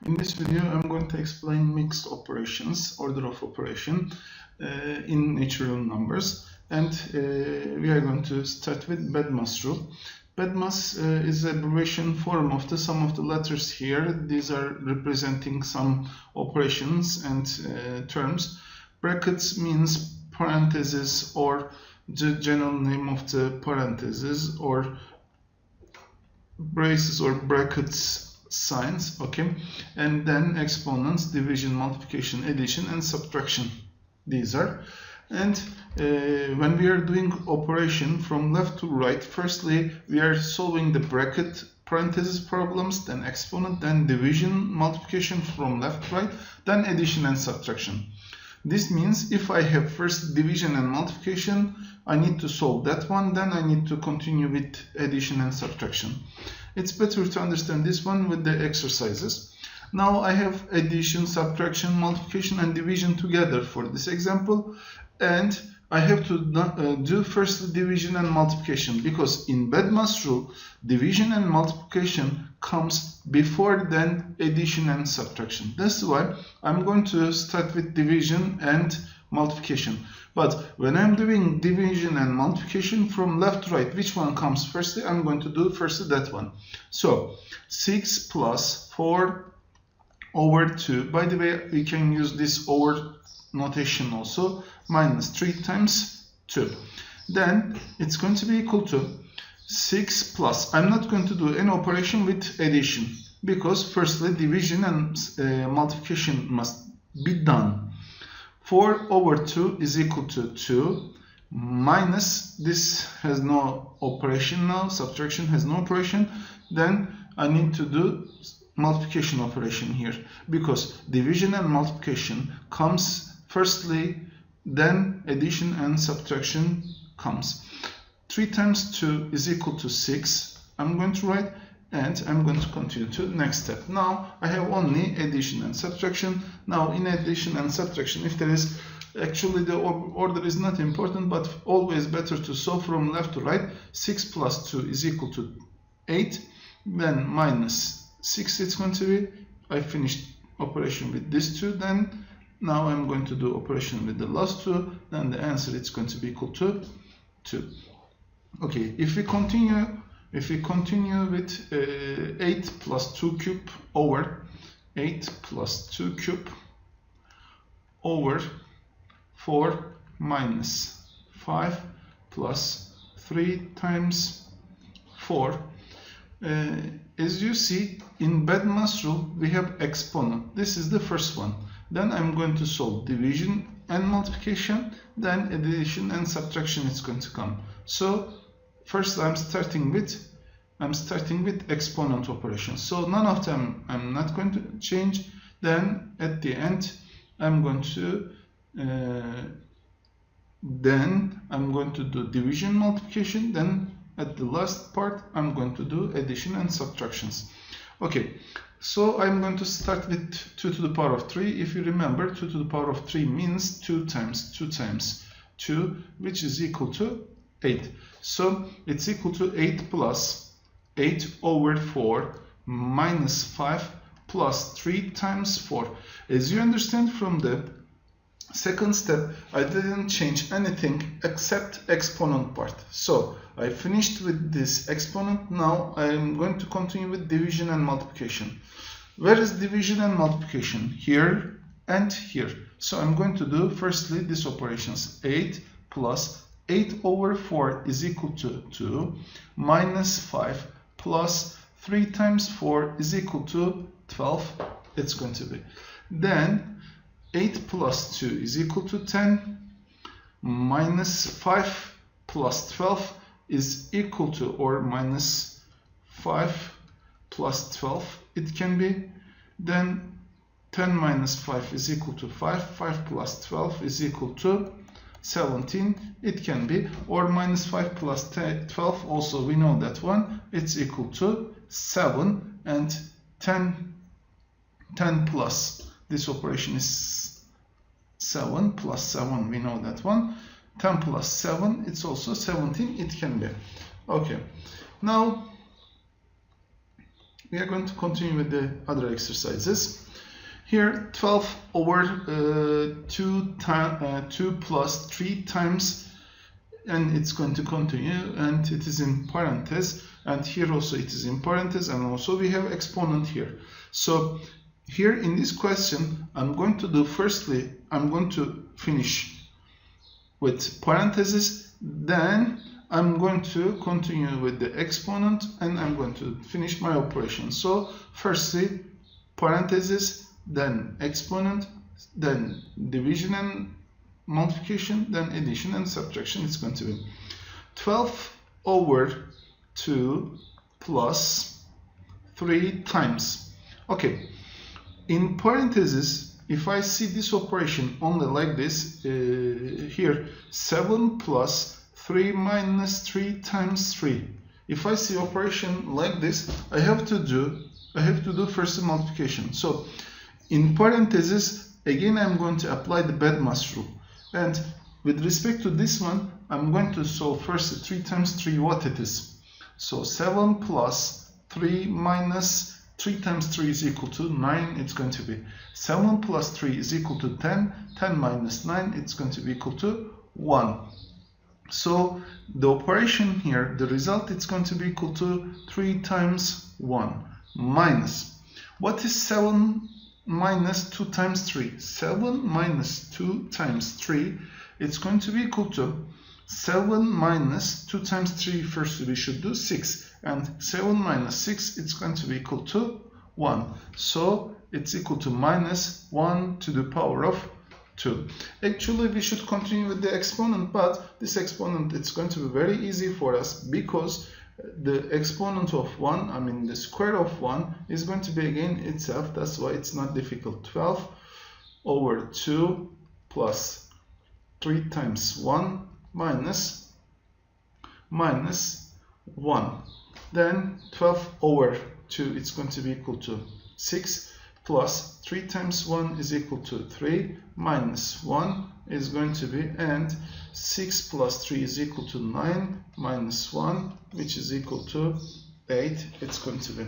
In this video, I'm going to explain mixed operations, order of operation in natural numbers, and we are going to start with BEDMAS rule. BEDMAS is an abbreviation form of the sum of the letters here. These are representing some operations and terms. Brackets means parentheses or the general name of the parentheses, or braces or brackets signs, okay, and then exponents, division, multiplication, addition, and subtraction. These are, and when we are doing operation from left to right, firstly we are solving the bracket parentheses problems, then exponent, then division, multiplication from left to right, then addition and subtraction. This means if I have first division and multiplication, I need to solve that one, then I need to continue with addition and subtraction. It's better to understand this one with the exercises. Now I have addition, subtraction, multiplication, and division together for this example, and I have to do first division and multiplication, because in BEDMAS rule, division and multiplication comes before then addition and subtraction. That's why I'm going to start with division and multiplication. But when I'm doing division and multiplication from left to right, which one comes first? I'm going to do first that one. So 6 plus 4 over 2. By the way, we can use this over notation also. Minus 3 times 2. Then it's going to be equal to 6 plus. I'm not going to do any operation with addition, because firstly division and multiplication must be done. 4 over 2 is equal to 2 minus, this has no operation now, subtraction has no operation, then I need to do multiplication operation here, because division and multiplication comes firstly, then addition and subtraction comes. 3 times 2 is equal to 6, I'm going to write, and I'm going to continue to the next step. Now I have only addition and subtraction. Now in addition and subtraction, if there is, actually the order is not important, but always better to solve from left to right. 6 plus 2 is equal to 8, then minus 6 it's going to be. I finished operation with this 2, then now I'm going to do operation with the last 2, then the answer is going to be equal to 2. Okay, if we continue with 8 plus 2 cube over 8 plus 2 cube over 4 minus 5 plus 3 times 4. As you see, in BEDMAS rule we have exponent. This is the first one. Then I'm going to solve division and multiplication, then addition and subtraction is going to come. So first I'm starting with exponent operation. So none of them I'm not going to change. Then at the end I'm going to do division, multiplication. Then at the last part I'm going to do addition and subtractions. Okay, so I'm going to start with 2 to the power of 3. If you remember, 2 to the power of 3 means 2 times 2 times 2, which is equal to 8. So it's equal to 8 plus 8 over 4 minus 5 plus 3 times 4. As you understand from the second step, I didn't change anything except exponent part. So I finished with this exponent. Now I am going to continue with division and multiplication. Where is division and multiplication? Here and here. So I'm going to do firstly these operations. 8 plus 8 over 4 is equal to 2 minus 5 plus 3 times 4 is equal to 12. It's going to be. Then 8 plus 2 is equal to 10 minus 5 plus 12 is equal to, or minus 5 plus 12 it can be. Then 10 minus 5 is equal to 5. 5 plus 12 is equal to 17 it can be, or minus 5 plus 12 also we know that one, it's equal to 7, and 10 plus this operation is 7 plus 7, we know that one. 10 plus 7, it's also 17 it can be. Okay, now we are going to continue with the other exercises. Here 12 over 2 plus 3 times, and it's going to continue, and it is in parentheses, and here also it is in parentheses, and also we have exponent here. So here in this question, I'm going to do, firstly I'm going to finish with parentheses, then I'm going to continue with the exponent, and I'm going to finish my operation. So firstly parentheses, then exponent, then division and multiplication, then addition and subtraction. It's going to be 12 over 2 plus 3 times. Okay, in parentheses, if I see this operation only like this, here 7 plus 3 minus 3 times 3. If I see operation like this, I have to do first multiplication. So in parentheses, again I'm going to apply the BEDMAS rule, and with respect to this one, I'm going to solve first 3 times 3 what it is. So 7 plus 3 minus 3 times 3 is equal to 9. It's going to be 7 plus 3 is equal to 10. 10 minus 9, it's going to be equal to 1. So the operation here, the result, it's going to be equal to 3 times 1 minus, what is 7 minus 2 times 3? 7 minus 2 times 3, it's going to be equal to 7 minus 2 times 3, first we should do 6, and 7 minus 6, it's going to be equal to 1. So it's equal to minus 1 to the power of 2. Actually we should continue with the exponent, but this exponent, it's going to be very easy for us, because the exponent of 1, I mean the square of 1, is going to be again itself. That's why it's not difficult. 12 over 2 plus 3 times 1 minus 1. Then 12 over 2, it's going to be equal to 6, plus 3 times 1 is equal to 3, minus 1 is going to be, and 6 plus 3 is equal to 9, minus 1, which is equal to 8, it's going to be.